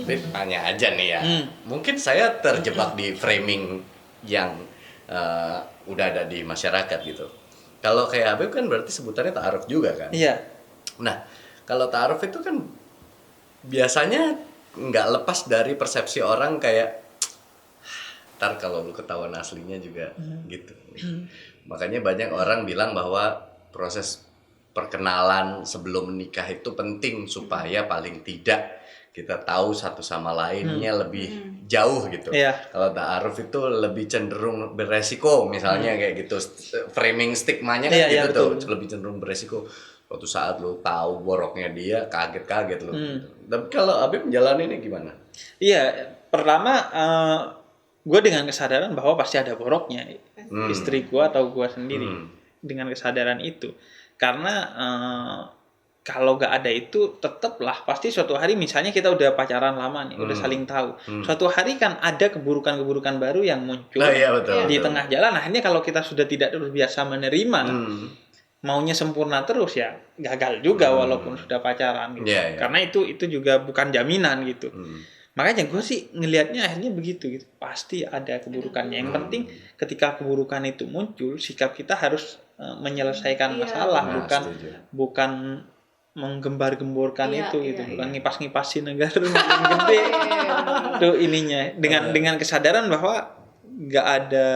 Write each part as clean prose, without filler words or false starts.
Tapi tanya aja nih ya. Mungkin saya terjebak di framing yang udah ada di masyarakat gitu. Kalau kayak Habib kan berarti sebutannya ta'aruf juga kan? Iya. Nah, kalau ta'aruf itu kan biasanya nggak lepas dari persepsi orang kayak ntar kalau lu ketahuan aslinya juga gitu. Makanya banyak orang bilang bahwa proses perkenalan sebelum menikah itu penting supaya paling tidak kita tahu satu sama lainnya lebih jauh gitu. Kalau ta'aruf itu lebih cenderung beresiko misalnya kayak gitu. Framing stigmanya kan gitu tuh, lebih cenderung beresiko. Suatu saat lu tahu boroknya dia, kaget-kaget lu. Tapi kalau Habib menjalani ini gimana? Iya, pertama gue dengan kesadaran bahwa pasti ada boroknya istri gue atau gue sendiri dengan kesadaran itu, karena kalau gak ada itu tetaplah pasti suatu hari misalnya kita udah pacaran lama nih, udah saling tahu, suatu hari kan ada keburukan-keburukan baru yang muncul di tengah jalan. Akhirnya kalau kita sudah tidak terbiasa menerima, maunya sempurna terus ya gagal juga walaupun sudah pacaran gitu. Karena itu juga bukan jaminan gitu. Makanya gue sih ngelihatnya akhirnya begitu gitu. Pasti ada keburukannya. Yang penting ketika keburukan itu muncul, sikap kita harus menyelesaikan masalah, bukan menggembar-gemborkan itu gitu, bukan ngipas-ngipasin negara makin gede. Tuh ininya dengan kesadaran bahwa nggak ada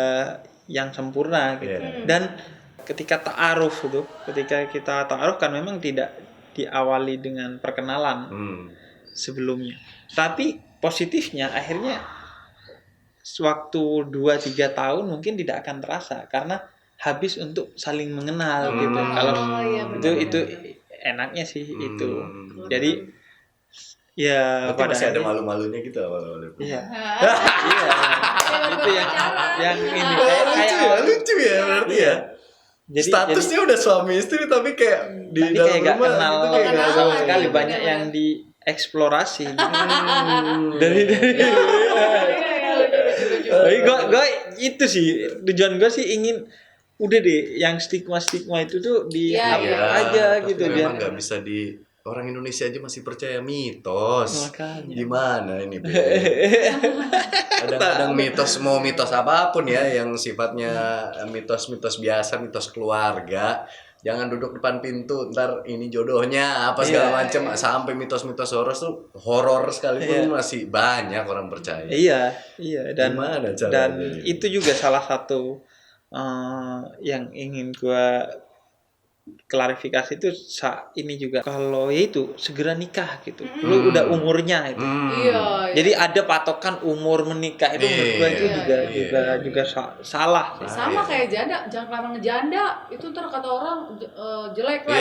yang sempurna gitu. Dan ketika ta'aruf itu, ketika kita ta'aruf kan memang tidak diawali dengan perkenalan sebelumnya. Tapi positifnya akhirnya waktu 2-3 tahun mungkin tidak akan terasa karena habis untuk saling mengenal gitu. Kalau itu enaknya sih itu. Jadi ya berarti masih ada malu-malunya gitu awal-awal. Iya. Iya. Itu yang ini kayak lucu ya berarti ya. Jadi, statusnya udah suami istri tapi kayak di dalam kayak rumah kenal, gitu kayak gak sama sekali, banyak yang dieksplorasi. dari gue itu sih tujuan gue sih, ingin udah deh yang stigma itu tuh dihapus aja gitu. Memang nggak bisa di orang Indonesia aja masih percaya mitos. Makanya. Gimana ini? Kadang-kadang mitos apapun ya yang sifatnya mitos-mitos biasa, mitos keluarga. Jangan duduk depan pintu, ntar ini jodohnya apa segala macam, sampai mitos-mitos horor sekalipun masih banyak orang percaya. Iya. Dan itu juga salah satu yang ingin gua klarifikasi itu ini juga, kalau itu segera nikah gitu. Lu udah umurnya itu. Jadi ada patokan umur menikah itu menurut gua itu juga salah. Sama kayak janda, jangan lama ngejanda. Itu ntar kata orang jelek lah.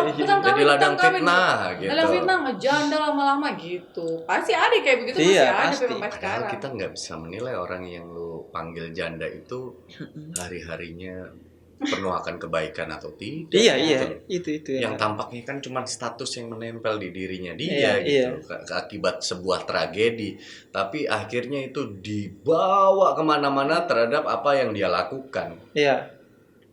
Jadi ladang fitnah gitu. Ladang fitnah ngejanda lama-lama gitu. Pasti ada kayak begitu, masih ada sampai sekarang. Padahal kita nggak bisa menilai orang yang lu panggil janda itu hari-harinya penuh akan kebaikan atau tidak. Iya, itu yang tampaknya kan cuma status yang menempel di dirinya dia gitu, akibat sebuah tragedi, tapi akhirnya itu dibawa kemana-mana terhadap apa yang dia lakukan.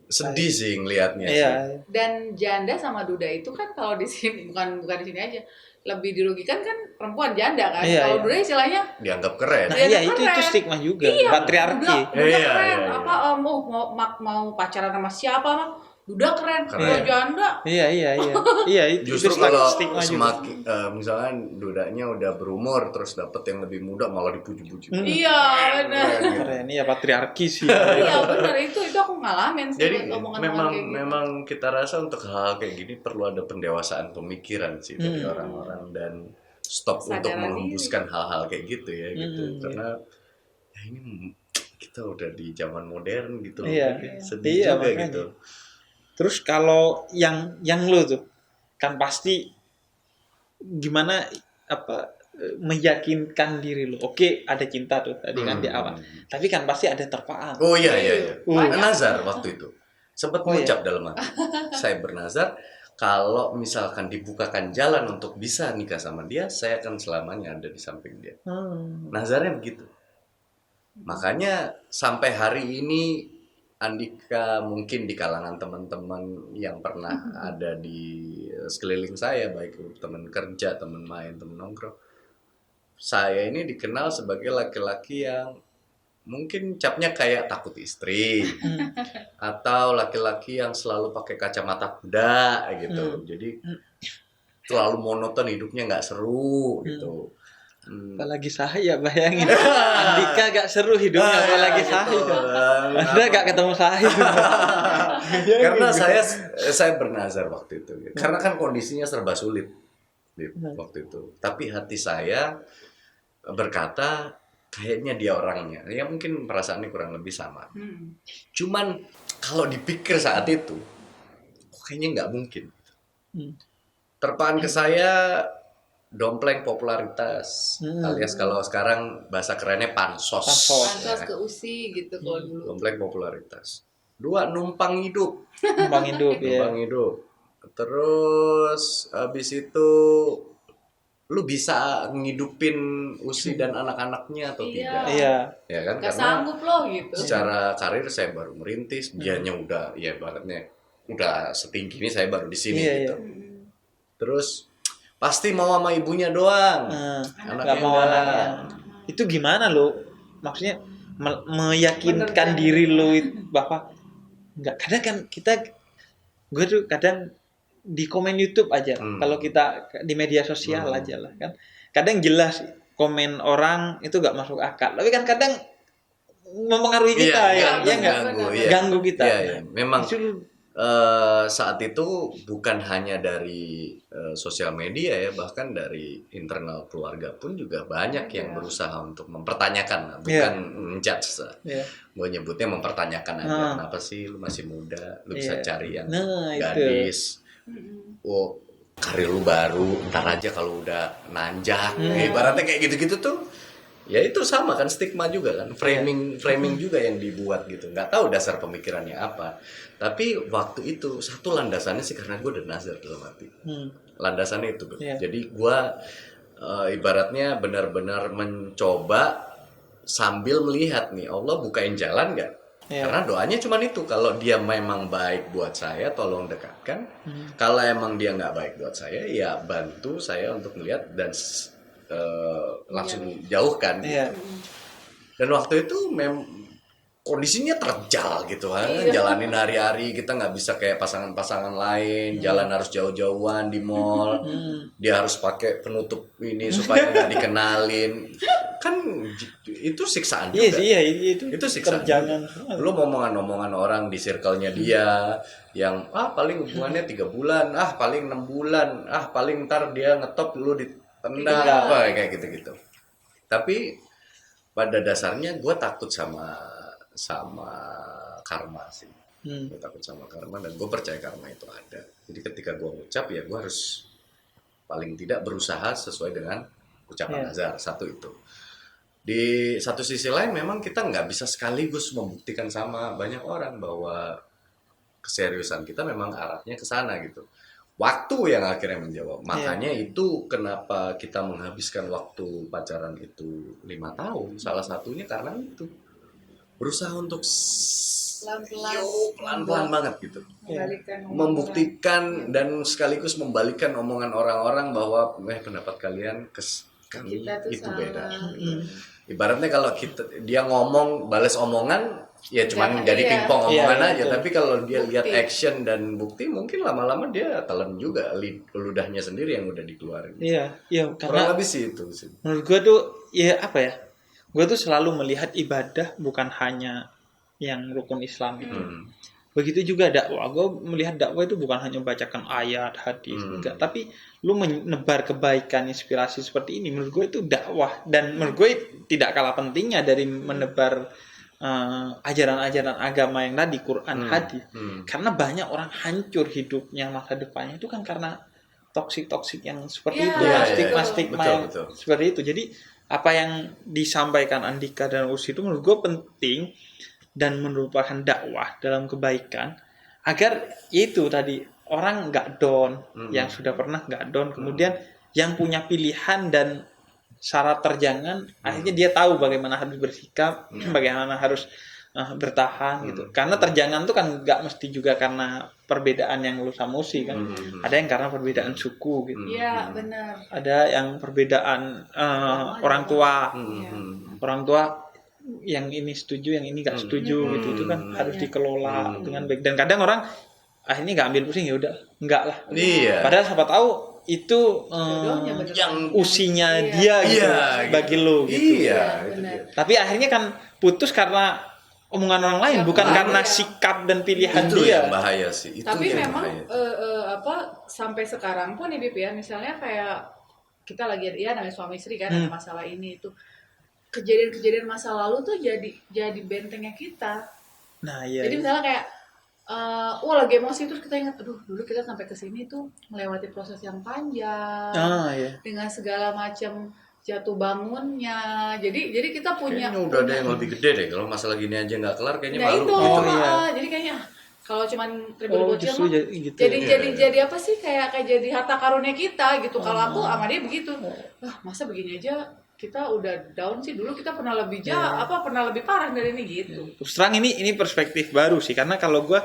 Sedih sih ngelihatnya sih. Dan janda sama duda itu kan kalau di sini bukan di sini aja, lebih dirugikan kan perempuan janda kan. Kalau duda istilahnya dianggap keren. Nah, itu stigma juga, patriarki. Keren. Apa mau pacaran sama siapa mah duda keren. Kalau janda. Iya. Justru kalau semakin misalnya dudanya udah berumur terus dapet yang lebih muda malah dipuji-puji. Iya benar. Keren, iya patriarki sih. Iya benar, itu aku ngalamin sih. Jadi memang kita rasa untuk hal kayak gini perlu ada pendewasaan pemikiran sih dari orang-orang dan stop untuk menghembuskan hal-hal kayak gitu ya gitu. Karena ya ini kita udah di zaman modern gitu. Sedih juga makanya. Gitu. Terus kalau yang lo tuh kan pasti gimana meyakinkan diri lo. Oke, ada cinta tuh tadi kan di awal. Tapi kan pasti ada terpaan. Oh iya. Nazar waktu itu. Sempat mengucap dalam hati. Saya bernazar kalau misalkan dibukakan jalan untuk bisa nikah sama dia, saya akan selamanya ada di samping dia. Nazarnya begitu. Makanya sampai hari ini Andika mungkin di kalangan teman-teman yang pernah ada di sekeliling saya, baik teman kerja, teman main, teman nongkrong, saya ini dikenal sebagai laki-laki yang mungkin capnya kayak takut istri, atau laki-laki yang selalu pakai kacamata kuda gitu. Jadi terlalu monoton hidupnya, nggak seru gitu. Apalagi saya, bayangin Andika gak seru hidupnya, apalagi saya. Anda gak ketemu saya. Karena saya bernazar waktu itu, karena kan kondisinya serba sulit waktu itu. Tapi hati saya berkata kayaknya dia orangnya. Ya mungkin perasaannya kurang lebih sama. Cuman kalau dipikir saat itu, kayaknya nggak mungkin. Terpaan ke saya dompleng popularitas, alias kalau sekarang bahasa kerennya pansos. Pansos ke USI gitu kalau dulu. Dompleng popularitas. 2, numpang hidup. Numpang hidup, ya. Numpang hidup. Terus habis itu lu bisa ngidupin USI dan anak-anaknya atau tidak? Iya. Ya kan? Gak Karena sanggup loh gitu. secara karir saya baru merintis, dianya udah ya baratnya udah setinggi ini, saya baru di sini gitu. Terus pasti mau sama ibunya doang. Gak mau anaknya. Itu gimana lo? Maksudnya meyakinkan diri lo bahwa enggak, kadang kan gue tuh kadang di komen YouTube aja, kalau kita di media sosial aja lah kan, kadang jelas komen orang itu gak masuk akal, tapi kan kadang mempengaruhi kita, ganggu kita. Iya. Memang saat itu bukan hanya dari sosial media ya, bahkan dari internal keluarga pun juga banyak yang berusaha untuk mempertanyakan, bukan menjudge. Gue nyebutnya mempertanyakan aja, kenapa sih lu masih muda, lu bisa cari yang gadis, karir lu baru, ntar aja kalau udah nanjak, ibaratnya kayak gitu-gitu tuh. Ya itu sama kan, stigma juga kan, framing juga yang dibuat gitu. Nggak tahu dasar pemikirannya apa. Tapi waktu itu satu landasannya sih karena gue udah nazar dalam hati. Landasannya itu. Jadi gue ibaratnya benar-benar mencoba sambil melihat nih, Allah bukain jalan nggak? Karena doanya cuma itu, kalau dia memang baik buat saya tolong dekatkan. Kalau emang dia nggak baik buat saya, ya bantu saya untuk melihat dan langsung jauhkan gitu. Dan waktu itu kondisinya terjal gitu kan, jalanin hari-hari, kita nggak bisa kayak pasangan-pasangan lain, jalan harus jauh-jauhan di mall, dia harus pakai penutup ini supaya nggak dikenalin, kan itu siksaan juga. Itu siksaan. Lu omongan-omongan orang di circle-nya dia yang paling hubungannya 3 bulan, paling 6 bulan, paling ntar dia ngetop lu tendang apa kayak gitu-gitu. Tapi pada dasarnya gue takut sama karma sih. Gue takut sama karma dan gue percaya karma itu ada. Jadi ketika gue ngucap ya gue harus paling tidak berusaha sesuai dengan ucapan nazar. Satu itu. Di satu sisi lain memang kita nggak bisa sekaligus membuktikan sama banyak orang bahwa keseriusan kita memang arahnya ke sana gitu. Waktu yang akhirnya menjawab. Makanya itu kenapa kita menghabiskan waktu pacaran itu 5 tahun. Salah satunya karena itu. Berusaha untuk pelan-pelan banget gitu. Membuktikan dan sekaligus membalikan omongan orang-orang bahwa pendapat kalian kami itu beda. Ibaratnya kalau dia ngomong balas omongan, ya cuman jadi pingpong omongan aja. Tapi kalau dia lihat action dan bukti, mungkin lama-lama dia telan juga ludahnya sendiri yang udah dikeluarin. Iya, karena kurang lebih sih itu. Menurut gue tuh gue tuh selalu melihat ibadah bukan hanya yang rukun Islam itu. Begitu juga dakwah. Gue melihat dakwah itu bukan hanya membacakan ayat, hadis, enggak, tapi lu menebar kebaikan, inspirasi seperti ini. Menurut gue itu dakwah, dan menurut gue tidak kalah pentingnya dari menebar ajaran-ajaran agama yang tadi, Quran, hadis. Karena banyak orang hancur hidupnya, masa depannya itu kan karena toksik yang seperti itu, stigma yang seperti itu. Jadi apa yang disampaikan Andika dan Usi itu menurut gue penting dan merupakan dakwah dalam kebaikan, agar itu tadi orang nggak down, yang sudah pernah nggak down, kemudian yang punya pilihan dan syarat terjangan, akhirnya dia tahu bagaimana harus bersikap, bagaimana harus bertahan gitu. Karena terjangan tuh kan nggak mesti juga karena perbedaan yang lu sama Usi kan. Ada yang karena perbedaan suku gitu. Iya, benar. Ada yang perbedaan orang tua. Orang tua yang ini setuju, yang ini nggak setuju gitu. Itu kan harus dikelola dengan baik. Dan kadang orang akhirnya nggak ambil pusing, ya udah enggak lah. Iya. Padahal siapa tahu itu yang usinya dia gitu bagi lo gitu. Iya, itu benar. dia. Tapi akhirnya kan putus karena omongan orang lain, bukan karena sikap dan pilihan Itu dia. yang bahaya sih. Itu Tapi yang memang bahaya. sampai sekarang pun nih Bip ya, misalnya kayak kita lagi ya namanya suami istri kan ada masalah ini itu, kejadian-kejadian masa lalu tuh jadi bentengnya kita. Nah, iya. Jadi misalnya kayak lagi emosi terus kita ingat, aduh dulu kita sampai ke sini tuh melewati proses yang panjang Iya. dengan segala macam jatuh bangunnya. Jadi kita punya Kayaknya udah ada yang lebih gede deh. Kalau masalah gini aja nggak kelar, kayaknya nah malu. itu iya. jadi kayaknya kalau cuman ribut-ribut justru mah gitu. jadi apa sih kayak jadi harta karunnya kita gitu. Kalau aku sama dia begitu, masa begini aja kita udah down sih, dulu kita pernah lebih pernah lebih parah dari ini gitu. Terus terang ini perspektif baru sih, karena kalau gue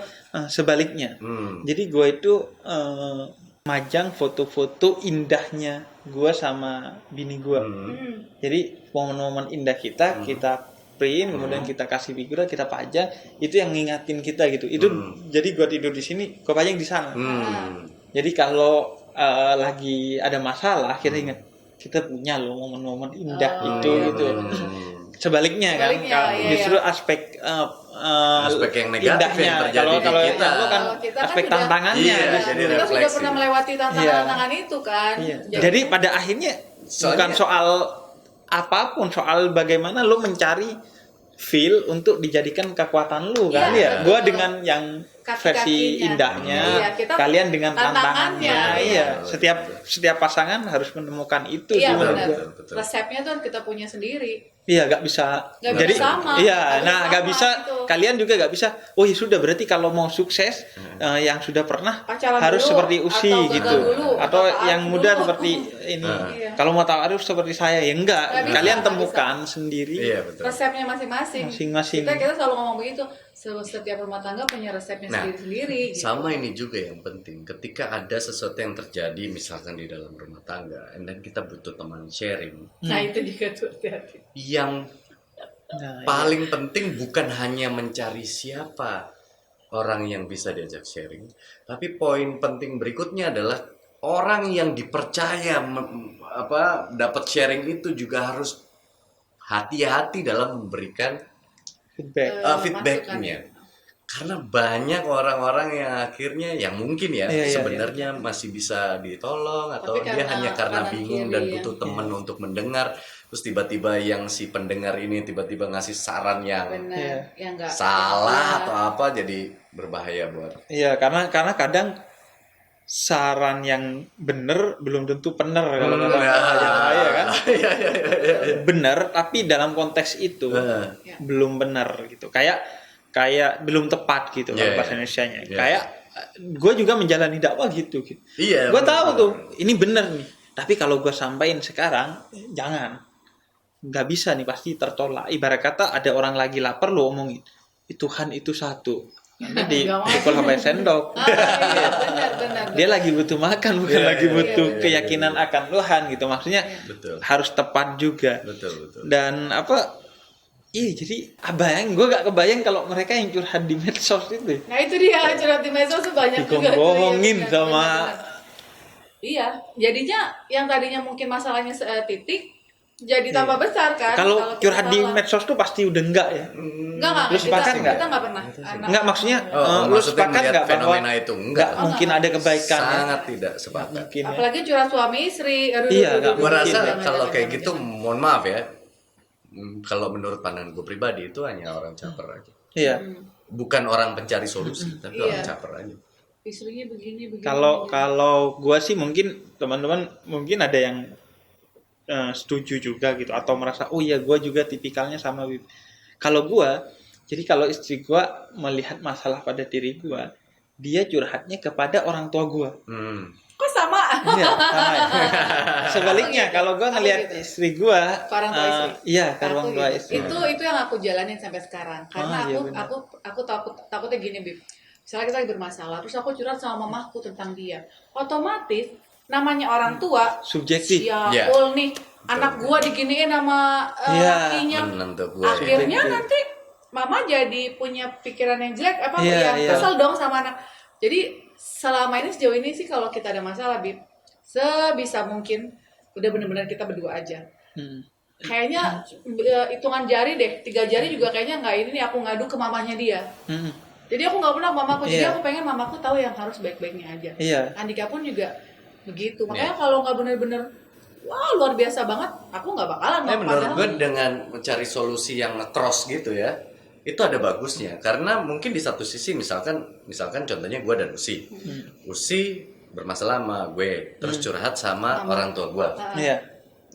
sebaliknya. Jadi gue itu majang foto-foto indahnya gue sama bini gue. Jadi momen-momen indah kita print, kemudian kita kasih figura, kita pajang, itu yang ngingatin kita gitu. Itu jadi gue tidur di sini, gue pajang di sana. Jadi kalau lagi ada masalah, kita ingat kita punya loh momen-momen indah itu gitu. Sebaliknya kan, justru aspek yang negatif indahnya. yang terjadi Kalau di kita. kan Kita aspek kan tantangannya. jadi kita sudah refleksi. pernah melewati tantangan itu kan. Jadi pada akhirnya bukan soal apapun, soal bagaimana lo mencari feel untuk dijadikan kekuatan lu kan ya. Gua dengan yang versi indahnya, kalian dengan tantangannya. Iya. Setiap pasangan harus menemukan itu. Iya sih, benar. betul. Resepnya tuh kita punya sendiri. Iya, nggak bisa. Jadi sama. Iya, nggak sama bisa. gitu. Kalian juga nggak bisa. Oh ya sudah, berarti kalau mau sukses yang sudah pernah Pacaran harus dulu, seperti Usi atau gitu, dulu, atau yang taat muda dulu. seperti ini. Iya. Kalau mau tahu harus seperti saya ya enggak. Nggak bisa, Kalian nggak temukan sendiri. Iya, betul. Resepnya masing-masing. Masing-masing. Kita selalu ngomong begitu. Setiap rumah tangga punya resepnya sendiri-sendiri. Gitu. Sama ini juga yang penting. Ketika ada sesuatu yang terjadi, misalkan di dalam rumah tangga, dan kita butuh teman sharing. Nah itu juga tuh hati-hati. Yang paling penting bukan hanya mencari siapa orang yang bisa diajak sharing, tapi poin penting berikutnya adalah orang yang dipercaya dapat sharing itu juga harus hati-hati dalam memberikan feedbacknya. Karena banyak orang-orang yang akhirnya yang mungkin sebenarnya masih bisa ditolong, atau dia hanya karena bingung dan butuh teman untuk mendengar, terus tiba-tiba yang si pendengar ini tiba-tiba ngasih saran yang salah atau apa, jadi berbahaya buat. Iya, karena kadang saran yang benar belum tentu benar kalau kata saya kan. Iya. Benar, tapi dalam konteks itu belum benar gitu. Kayak belum tepat gitu kalau bahasa Indonesianya. Kayak gue juga menjalani dakwah gitu. Iya. Gue tahu tuh ini benar nih. Tapi kalau gue sampaikan sekarang, jangan. Nggak bisa nih, pasti tertolak. Ibarat kata ada orang lagi lapar, lo omongin Tuhan itu satu. Nanti dipukul sampai sendok. Benar. Dia lagi butuh makan, bukan lagi butuh keyakinan akan Tuhan gitu. Maksudnya harus tepat juga. Betul. Dan jadi gue gak kebayang kalau mereka yang curhat di medsos itu. Nah itu dia, curhat di medsos tuh banyak juga. Dibohongin sama. Iya, jadinya yang tadinya mungkin masalahnya titik, jadi tambah besar kan. Kalau curhat di medsos tuh pasti udah enggak ya. Enggak. Lu sepakat nggak? Kita nggak pernah. Enggak, maksudnya lu sepakat nggak bahwa fenomena itu enggak mungkin ada kebaikan? Sangat tidak sepakat. Mungkin, ya. Apalagi curhat suami istri. Gue rasa kalau kayak gitu, mohon maaf ya, kalau menurut pandangan gue pribadi itu hanya orang caper aja. Iya. Bukan orang pencari solusi, tapi orang caper aja. Istrinya begini. Kalau gue sih mungkin teman-teman mungkin ada yang setuju juga gitu, atau merasa oh iya gue juga tipikalnya sama Wib. Kalau gue, jadi kalau istri gue melihat masalah pada diri gue, dia curhatnya kepada orang tua gue. Kok sama? Iya, sama ya. Sebaliknya Gitu. kalau gue Aku ngelihat gitu. istri gue, Ke orang tua istri. iya ke Aku ruang tua gitu. istri. Itu yang aku jalanin sampai sekarang. Karena iya benar. aku takutnya gini, Bib. Misalnya kita lagi bermasalah, terus aku curhat sama mamaku tentang dia. Otomatis namanya orang tua Subjektif. ya Iya. nih anak gua diginiin sama Iya. lakinya. Menentu gua. Akhirnya Subjektif. nanti mama jadi punya pikiran yang jelek Iya, iya. kesel dong sama anak. Jadi selama ini sejauh ini sih kalau kita ada masalah, Bib, sebisa mungkin udah bener-bener kita berdua aja. Hmm. Kayaknya hitungan jari deh, 3 jari juga kayaknya nggak ini nih aku ngadu ke mamanya dia. Hmm. Jadi aku nggak pernah ke mamaku, jadi Iya. aku pengen mamaku tahu yang harus baik-baiknya aja. Iya. Andika pun juga begitu. Makanya kalau nggak bener-bener wah luar biasa banget, aku nggak bakalan. Menurut gue dengan mencari solusi yang nge-cross gitu ya, itu ada bagusnya. Karena mungkin di satu sisi misalkan contohnya gue dan Usi bermasalah sama gue, terus curhat sama orang tua gue. Iya.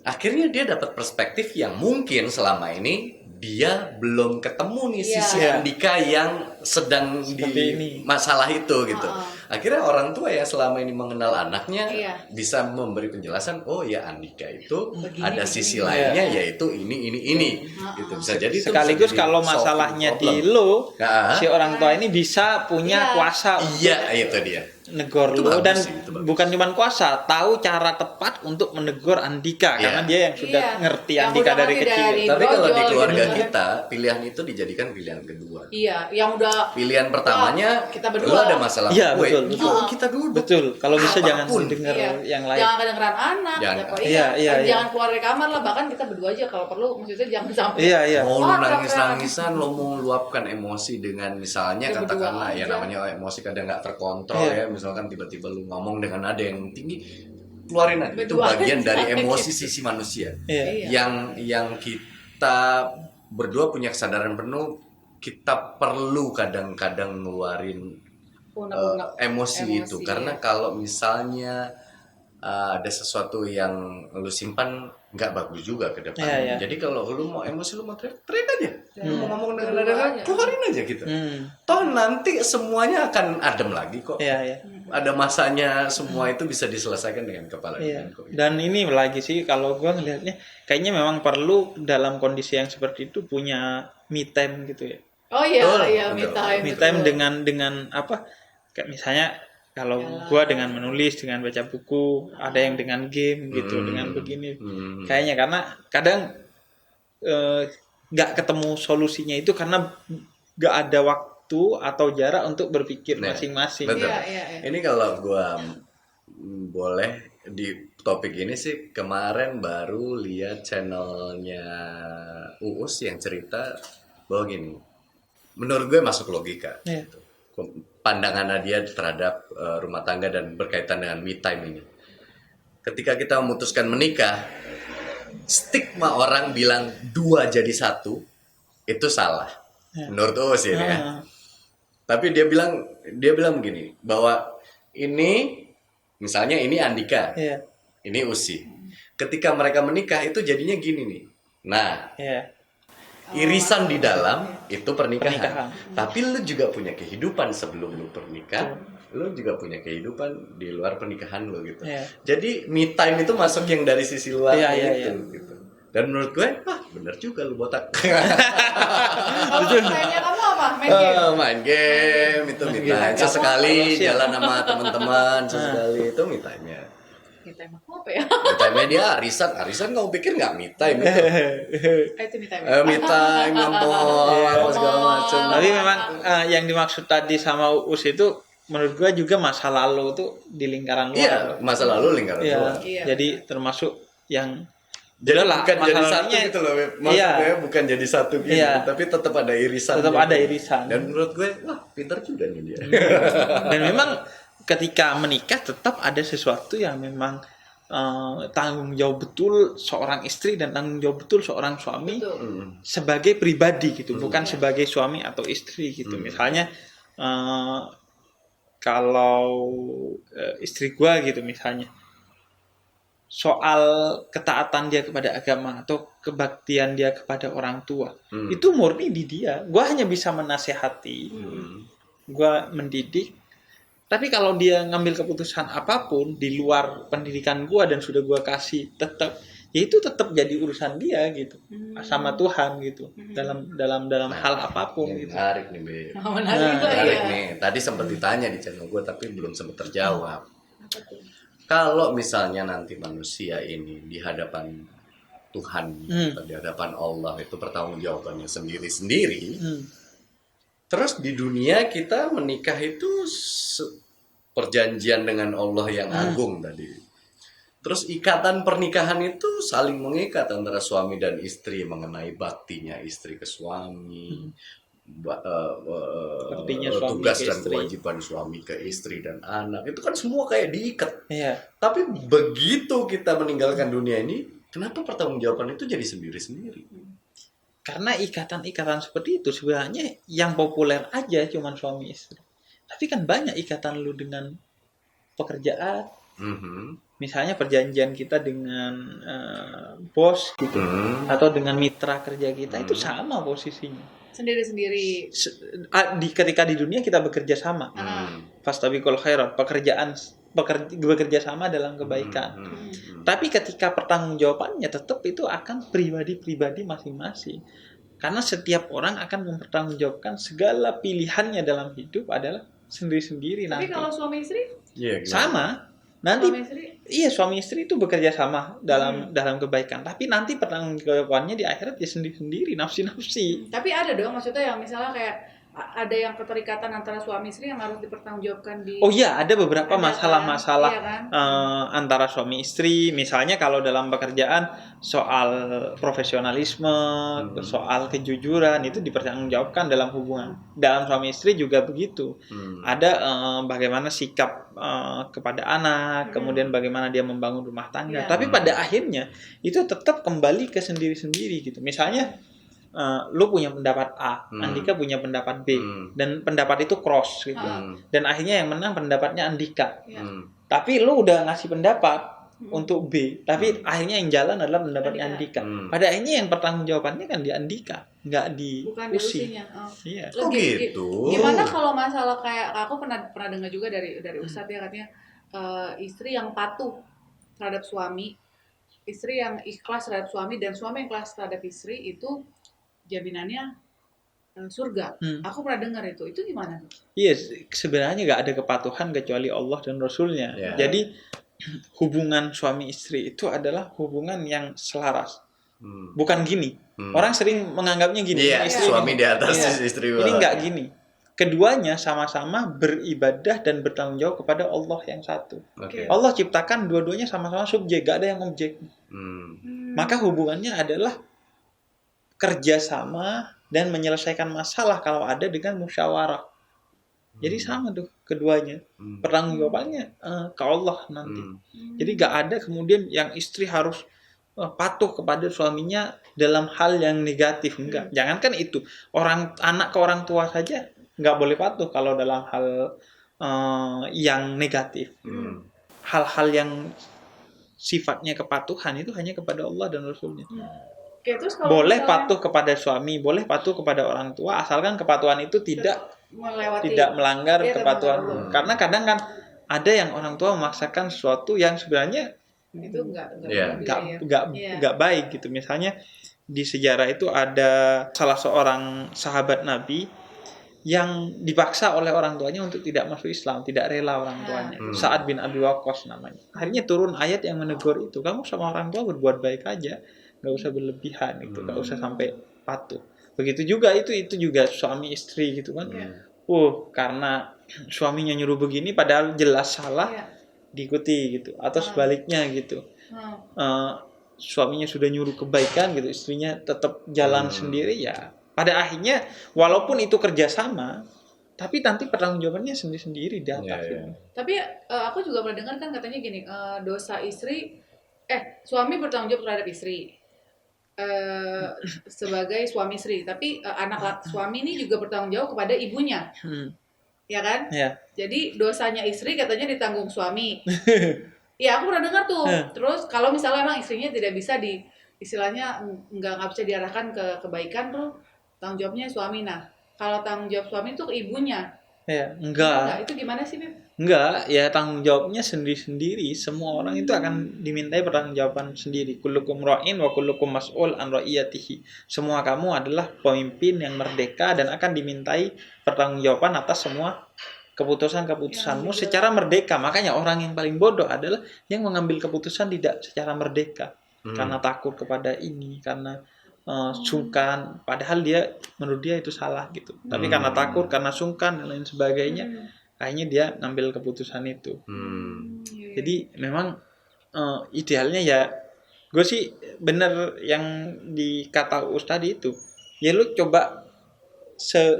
Akhirnya dia dapat perspektif yang mungkin selama ini dia belum ketemu nih Iya. sisi Andika yang sedang Seperti di ini. masalah itu gitu. Akhirnya orang tua yang selama ini mengenal anaknya Iya. bisa memberi penjelasan, oh ya Andika itu Begini, ada begini. sisi lainnya yaitu ini gitu. Bisa jadi itu Sekaligus bisa jadi kalau solving masalahnya problem. di lo, Nah. si orang tua ini bisa punya Iya. kuasa Iya, itu dia. negor Itu lo, bagus dan sih, itu bagus. bukan cuma kuasa, tahu cara tepat untuk menegur Andika Iya. karena dia yang sudah Iya. ngerti Yang Andika udah dari ngerti kecil. dari- Tapi kalau di brojol keluarga gitu. kita, pilihan itu dijadikan pilihan kedua. Iya, yang udah Pilihan pertamanya, kita lu berdua. ada masalah Iya, gue. betul, betul. Yuk, kita duduk. Betul, kalau bisa Apapun. jangan dengar Iya. yang lain. Jangan kedengeran anak, Jangan. iya. Iya. Jangan keluar dari kamar lah, bahkan kita berdua aja kalau perlu, maksudnya jangan sampai. Iya, iya. Mau lu Oh, nangis-nangisan, lo mau luapkan emosi dengan misalnya Ya, katakanlah berdua ya aja. namanya emosi kadang nggak terkontrol Iya. ya, misalkan tiba-tiba lu ngomong dengan nada yang tinggi, keluarin aja. Itu Berdua bagian aja. dari emosi sisi manusia. Iya. Iya. Yang kita berdua punya kesadaran penuh, kita perlu kadang-kadang ngeluarin Unek-unek. emosi itu, Emosi, karena ya. kalau misalnya ada sesuatu yang lu simpan nggak bagus juga ke depan. Iya, iya. Jadi kalau lu mau emosi, lu mau teriak aja. Lu mau ngomong dengan Berdua nada, aja. keluarin aja gitu. Toh nanti semuanya akan adem lagi kok. Iya, iya. Ada masanya, semua itu bisa diselesaikan dengan kepala Iya. dingin kok. Dan ini lagi sih kalau gue ngelihatnya kayaknya memang perlu dalam kondisi yang seperti itu punya me time gitu ya. Oh iya, Betul, iya, betul. me time. Me betul. time dengan apa? Kayak misalnya kalau Jalan. gue dengan menulis, dengan baca buku, ada yang dengan game gitu, dengan begini. Kayaknya karena kadang nggak ketemu solusinya itu karena nggak ada waktu atau jarak untuk berpikir Nah, masing-masing. betul. Iya. Ini kalau gua boleh di topik ini sih, kemarin baru lihat channelnya Uus yang cerita bahwa gini, menurut gue masuk logika. Iya. Gitu. Pandangan dia terhadap rumah tangga dan berkaitan dengan me time ini. Ketika kita memutuskan menikah, stigma orang bilang 2 jadi 1 itu salah. Ya. Menurut Uus ini ya. Ah, Tapi dia bilang begini, bahwa ini misalnya ini Andika, iya, ini Usi. Ketika mereka menikah itu jadinya gini nih. Nah, iya. irisan di dalam itu pernikahan. Pernikahan. Tapi lu juga punya kehidupan sebelum lu pernikah. Lu juga punya kehidupan di luar pernikahan lu gitu. Iya. Jadi me time itu masuk yang dari sisi luar Iya, iya, itu iya. gitu. Dan menurut gue, bener juga lu botak. Kalau time-nya kamu apa? Main game? Main game itu me time. Sesekali Siap. jalan sama teman-teman, sesekali itu me time-nya. Me time aku apa ya? Me time-nya dia arisan kamu pikir nggak me time itu? Itu me time. Me time ngomong apa segala macam. Tapi memang yang dimaksud tadi sama Uus itu menurut gua juga masa lalu tuh di lingkaran luar. Iya, masa lalu lingkaran Iya. luar. Iya. Jadi termasuk yang Jadi udahlah, bukan jadi satu masalahnya- gitu loh, maksudnya Iya. bukan jadi satu gitu, Iya. tapi tetap ada irisan. Tetap gitu. ada irisan. Dan menurut gue, wah pintar juga nih dia. Dan memang ketika menikah tetap ada sesuatu yang memang tanggung jawab betul seorang istri dan tanggung jawab betul seorang suami Betul. sebagai pribadi gitu, bukan sebagai suami atau istri gitu. Misalnya kalau istri gua gitu misalnya, soal ketaatan dia kepada agama atau kebaktian dia kepada orang tua, itu murni di dia. Gua hanya bisa menasehati, gua mendidik, Tapi kalau dia ngambil keputusan apapun di luar pendidikan gua dan sudah gua kasih tetap, ya itu tetap jadi urusan dia gitu, sama Tuhan gitu, dalam hal apapun Ini gitu. menarik nih, Be. Menarik Nah, juga Menarik ya. nih. Tadi sempat ditanya di channel gue tapi belum sempat terjawab. Apa tuh? Kalau misalnya nanti manusia ini di hadapan Tuhan atau di hadapan Allah itu pertanggungjawabannya sendiri-sendiri. Terus di dunia kita menikah itu perjanjian dengan Allah yang agung tadi. Terus ikatan pernikahan itu saling mengikat antara suami dan istri mengenai baktinya istri ke suami, Baktinya suami tugas ke dan istri. kewajiban suami ke istri dan anak itu kan semua kayak diikat. Iya. Tapi begitu kita meninggalkan dunia ini, kenapa pertanggungjawaban itu jadi sendiri-sendiri? Karena ikatan-ikatan seperti itu sebenarnya yang populer aja cuman suami istri. Tapi kan banyak ikatan lu dengan pekerjaan. Misalnya perjanjian kita dengan bos gitu, atau dengan mitra kerja kita itu sama posisinya. Sendiri-sendiri. Ketika di dunia kita bekerja sama, fastabiqul khairat, bekerja sama dalam kebaikan. Tapi ketika pertanggungjawabannya tetap itu akan pribadi-pribadi masing-masing. Karena setiap orang akan mempertanggungjawabkan segala pilihannya dalam hidup adalah sendiri-sendiri. Tapi nanti kalau suami istri? sama. Nanti Suami istri? iya, suami istri itu bekerja sama dalam kebaikan. Tapi nanti pertanggungjawabannya di akhirat ya sendiri-sendiri, nafsi-nafsi. Tapi ada dong maksudnya yang misalnya kayak ada yang keterikatan antara suami istri yang harus dipertanggungjawabkan di. Oh iya, ada beberapa Ada masalah-masalah kan? Iya kan? Antara suami istri. Misalnya kalau dalam pekerjaan soal profesionalisme, soal kejujuran itu dipertanggungjawabkan dalam hubungan. Dalam suami istri juga begitu. Ada bagaimana sikap kepada anak, kemudian bagaimana dia membangun rumah tangga. Iya. Tapi pada akhirnya itu tetap kembali ke sendiri-sendiri gitu. Misalnya lu punya pendapat A, Andika punya pendapat B, dan pendapat itu cross gitu. Dan akhirnya yang menang pendapatnya Andika. Tapi lu udah ngasih pendapat untuk B, tapi akhirnya yang jalan adalah pendapatnya Andika. Pada akhirnya yang pertanggungjawabannya kan di Andika, nggak di Bukan di Usi. usinya. Oh. Iya. Oh gitu. Gimana kalau masalah kayak aku pernah dengar juga dari Ustadz ya katanya istri yang patuh terhadap suami, istri yang ikhlas terhadap suami dan suami yang ikhlas terhadap istri itu jaminannya surga. Aku pernah dengar itu gimana? Iya, sebenarnya nggak ada kepatuhan kecuali Allah dan Rasulnya. Yeah. Jadi hubungan suami istri itu adalah hubungan yang selaras. Bukan gini. Orang sering menganggapnya gini. Iya, Istri suami ini. di atas Iya. istri Ini bawah. nggak gini. Keduanya sama-sama beribadah dan bertanggung jawab kepada Allah yang satu. Oke. Allah ciptakan dua-duanya sama-sama subjek, gak ada yang objek. Maka hubungannya adalah kerjasama dan menyelesaikan masalah kalau ada dengan musyawarah. Jadi sama tuh keduanya. Pertanggungjawabannya ke Allah nanti. Jadi gak ada kemudian yang istri harus patuh kepada suaminya dalam hal yang negatif, enggak. Jangankan itu, anak ke orang tua saja nggak boleh patuh kalau dalam hal yang negatif. Hal-hal yang sifatnya kepatuhan itu hanya kepada Allah dan Rasulnya. Oke, terus kalau Boleh misalnya patuh kepada suami, boleh patuh kepada orang tua, asalkan kepatuhan itu tidak melanggar kepatuhan. Karena kadang kan ada yang orang tua memaksakan sesuatu yang sebenarnya itu nggak baik gitu. Misalnya di sejarah itu ada salah seorang sahabat Nabi yang dipaksa oleh orang tuanya untuk tidak masuk Islam, tidak rela orang tuanya. Sa'ad bin Abi Waqqas namanya. Akhirnya turun ayat yang menegur itu. Kamu sama orang tua berbuat baik aja, nggak usah berlebihan gitu, nggak usah sampai patuh. Begitu juga itu juga suami istri gitu kan. Karena suaminya nyuruh begini padahal jelas salah, diikuti gitu. Atau sebaliknya gitu. Suaminya sudah nyuruh kebaikan gitu, istrinya tetap jalan sendiri ya. Pada akhirnya walaupun itu kerjasama, tapi nanti pertanggungjawabannya sendiri-sendiri di atas. Tapi aku juga pernah dengar kan katanya gini, dosa istri, suami bertanggung jawab terhadap istri sebagai suami istri, tapi anak suami ini juga bertanggung jawab kepada ibunya, ya kan? Ya. Jadi dosanya istri katanya ditanggung suami. Ya aku pernah dengar tuh. Terus kalau misalnya emang istrinya tidak bisa istilahnya nggak bisa diarahkan ke kebaikan tuh tanggung jawabnya suami. Nah kalau tanggung jawab suami itu ke ibunya, Ya, Enggak, enggak. itu gimana sih, Beb? Enggak, ya tanggung jawabnya sendiri-sendiri. Semua orang itu akan dimintai pertanggungjawaban sendiri. Kullukum ra'in wa kullukum mas'ul an ra'iyatihi. Semua kamu adalah pemimpin yang merdeka dan akan dimintai pertanggungjawaban atas semua keputusan-keputusanmu Ya, secara merdeka. Makanya orang yang paling bodoh adalah yang mengambil keputusan tidak secara merdeka. Karena takut kepada ini, karena sungkan, padahal dia menurut dia itu salah gitu. Tapi karena takut, karena sungkan dan lain sebagainya, kayaknya dia ngambil keputusan itu. Iya. Jadi memang idealnya ya, gue sih bener yang dikata Us tadi itu. Ya lu coba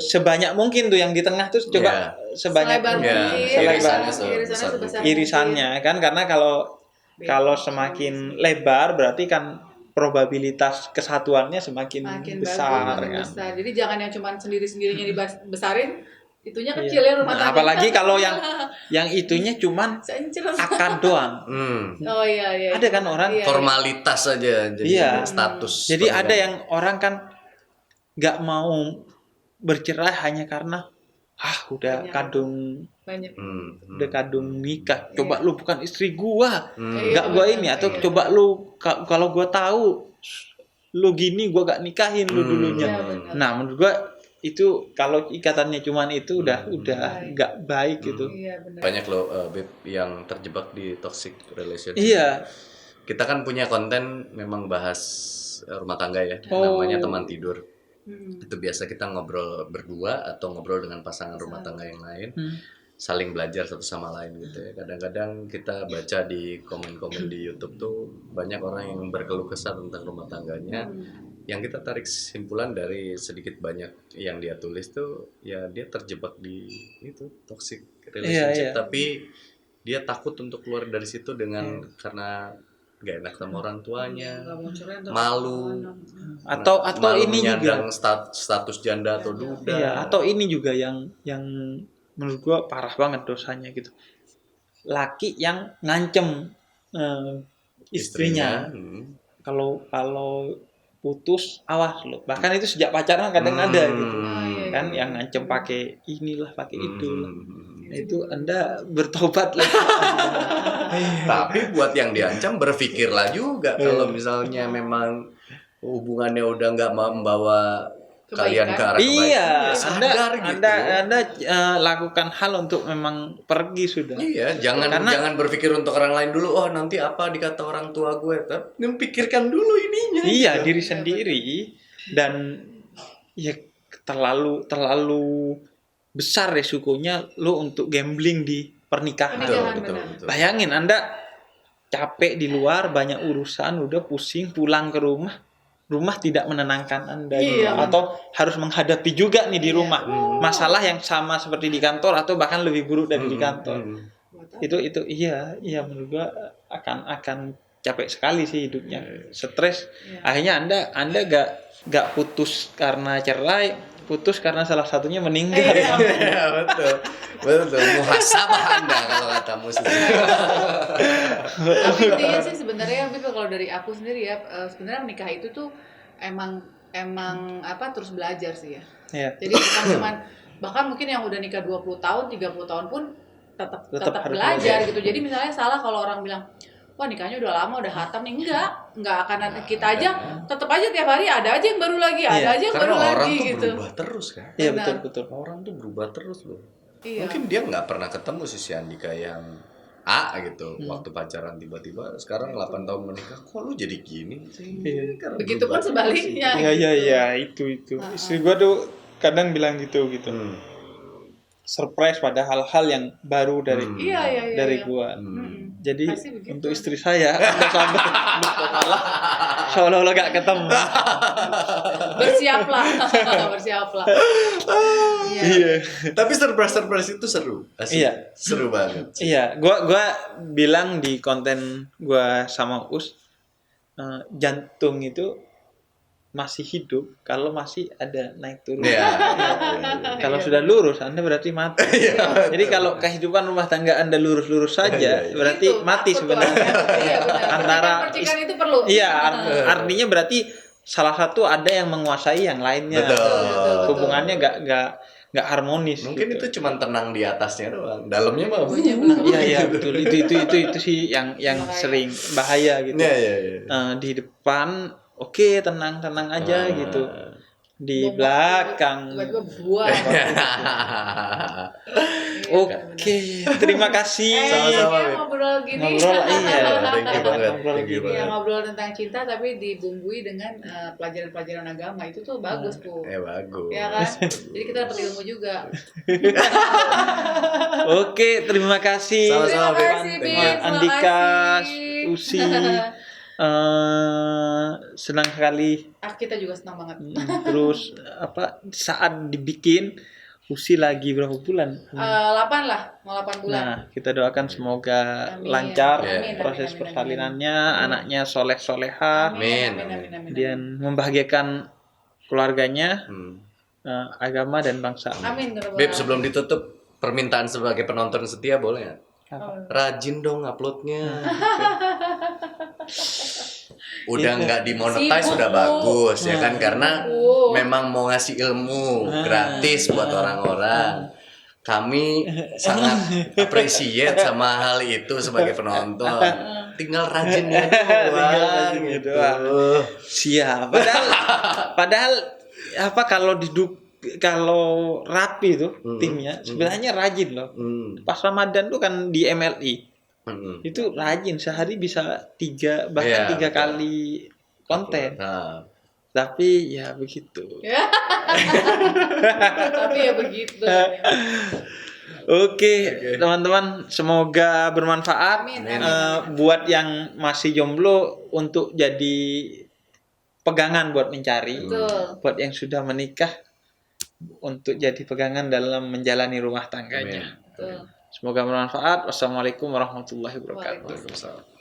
sebanyak mungkin tuh yang di tengah tuh coba sebanyak Selebar mungkin. mungkin, Selebar irisannya sebesar irisannya kan, karena kalau semakin lebar berarti kan probabilitas kesatuannya semakin makin besar bagus, makin kan. besar. Jadi jangan yang cuma sendiri-sendirinya dibesarin, itunya Iya. kecil ya rumah Nah, tangganya. apalagi kalau yang itunya cuman Sencil. akad doang. Oh iya. Ada kan orang Iya. Formalitas aja jadi Iya. status. Jadi ada pernikahan. yang orang kan nggak mau bercerai hanya karena udah Banyak. kadung Banyak. udah kadung nikah. Coba lu bukan istri gua. Enggak Iya, gua benar. ini atau Iya. coba lu kalau gua tahu lu gini gua gak nikahin lu dulunya. Iya, benar. Nah, menurut gua itu kalau ikatannya cuman itu udah nggak baik gitu. Iya benar. Banyak loh Beb yang terjebak di toxic relationship. Iya. Kita kan punya konten memang bahas rumah tangga ya, Oh. namanya teman tidur. Itu biasa kita ngobrol berdua atau ngobrol dengan pasangan rumah tangga yang lain, saling belajar satu sama lain gitu ya. Kadang-kadang kita baca di komen-komen di YouTube tuh banyak orang yang berkeluh kesah tentang rumah tangganya. Yang kita tarik kesimpulan dari sedikit banyak yang dia tulis tuh ya dia terjebak di itu toxic relationship, Iya. tapi dia takut untuk keluar dari situ dengan karena gak enak sama orang tuanya, Nggak mau cerai, ntar malu, Atau malu ini juga. menyandang status janda atau duda. Iya, atau ini juga yang menurut gua parah banget dosanya gitu. Laki yang ngancem istrinya. Kalau putus awas lo. Bahkan itu sejak pacaran kadang ada gitu. Kan yang ngancem pakai inilah, pakai itu lah. Itu Anda bertobat lah. Tapi buat yang diancam berpikirlah juga kalau misalnya memang hubungannya udah nggak membawa kalian ke arah kebaikan. Iya, Sadar gitu. Anda lakukan hal untuk memang pergi sudah. Iya, jangan berpikir untuk orang lain dulu. Oh, nanti apa dikata orang tua gue? Tapi pikirkan dulu ininya. Iya, gitu. diri sendiri. Dan ya terlalu besar resikonya lo untuk gambling di pernikahan. Betul. Bayangin Anda capek di luar, banyak urusan, udah pusing, pulang ke rumah tidak menenangkan Anda gitu. Atau harus menghadapi juga nih di rumah masalah yang sama seperti di kantor atau bahkan lebih buruk dari di kantor. Itu iya menurut gua akan capek sekali sih hidupnya, stres. Akhirnya Anda gak putus karena cerai, putus karena salah satunya meninggal. Iya, betul. Muhasabah Anda kalau kata muslim. Tapi intinya sih sebenarnya kalau dari aku sendiri ya, sebenarnya menikah itu tuh emang terus belajar sih ya. Iya. Jadi bukan cuman, bahkan mungkin yang udah nikah 20 tahun, 30 tahun pun tetap harus belajar gitu. Jadi misalnya salah kalau orang bilang, wah nikahnya udah lama, udah hatam nih. Enggak akan ada, kita aja tetap aja tiap hari ada aja yang baru lagi, ada aja yang baru Karena orang lagi tuh gitu. berubah terus kan. Iya, Benar. betul. Orang tuh berubah terus loh. Iya. Mungkin dia nggak pernah ketemu si Andika yang A gitu waktu pacaran, tiba-tiba sekarang 8 tahun menikah, kok lu jadi gini sih? Iya. Karena Begitupun berubah sebaliknya. Iya, itu. Istri gua tuh kadang bilang gitu. Surprise pada hal-hal yang baru dari Iya. gua. Mm-mm. Jadi Pasti begitu. untuk istri saya Anda sabar, malah seolah-olah gak ketemu. Bersiaplah. Iya. Tapi surprise itu seru. Asli. Iya. Seru banget. Iya, gua bilang di konten gua sama Us, jantung itu masih hidup kalau masih ada naik turun. Iya. Kalau sudah lurus Anda berarti mati. Jadi kalau kehidupan rumah tangga Anda lurus-lurus saja berarti Itu, mati takut sebenarnya. tuh. Iya, benar. Antara Percikan itu perlu. Iya, artinya berarti salah satu ada yang menguasai yang lainnya. Betul. Hubungannya nggak harmonis. Mungkin gitu. itu cuma tenang di atasnya doang, dalamnya mah Bunyi, Iya betul, itu sih yang Bahaya. sering bahaya gitu. Iya. Di depan oke, tenang aja gitu, di Bom belakang tiba-tiba buah. oke. Terima kasih. Sama-sama, Beb. Ngobrol gini. Ngobrol, iya. Thank you banget. Ngobrol Thank you gini. Iya, banget. ngobrol tentang cinta tapi dibumbui dengan pelajaran-pelajaran agama. Itu tuh bagus tuh. Bagus. Ya kan? Jadi kita dapat ilmu juga. Oke, terima kasih. Sama-sama, Terima kasih, Beb. Bib. Mas Terima Andika, kasih. Usi, senang sekali. Kita juga senang banget. Terus saat dibikin Usi lagi berapa bulan? 8 lah, mau 8 bulan. Nah, kita doakan semoga Amin. lancar Amin, proses amin, persalinannya, amin. anaknya soleh-soleha, Amin. dan membahagiakan keluarganya, agama dan bangsa. Amin. Beb, sebelum ditutup, permintaan sebagai penonton setia boleh nggak? Oh. Rajin dong uploadnya. Udah nggak dimonetize Sibuk, sudah Bu. bagus ya kan, karena Sibuk. memang mau ngasih ilmu gratis buat orang-orang. Kami sangat appreciate sama hal itu sebagai penonton. Tinggal rajinnya doang gitu. Siap. Padahal kalau rapi tuh timnya sebenarnya rajin loh. Pas Ramadan tuh kan di MLI. Itu rajin, sehari bisa 3 bahkan 3 kali konten. Tapi ya begitu. Tapi ya begitu. Oke, teman-teman, semoga bermanfaat. Amin. Buat yang masih jomblo untuk jadi pegangan buat mencari. Betul. Buat yang sudah menikah untuk jadi pegangan dalam menjalani rumah tangganya. Betul. Semoga bermanfaat. Wassalamualaikum warahmatullahi wabarakatuh. Waalaikumsalam. Waalaikumsalam.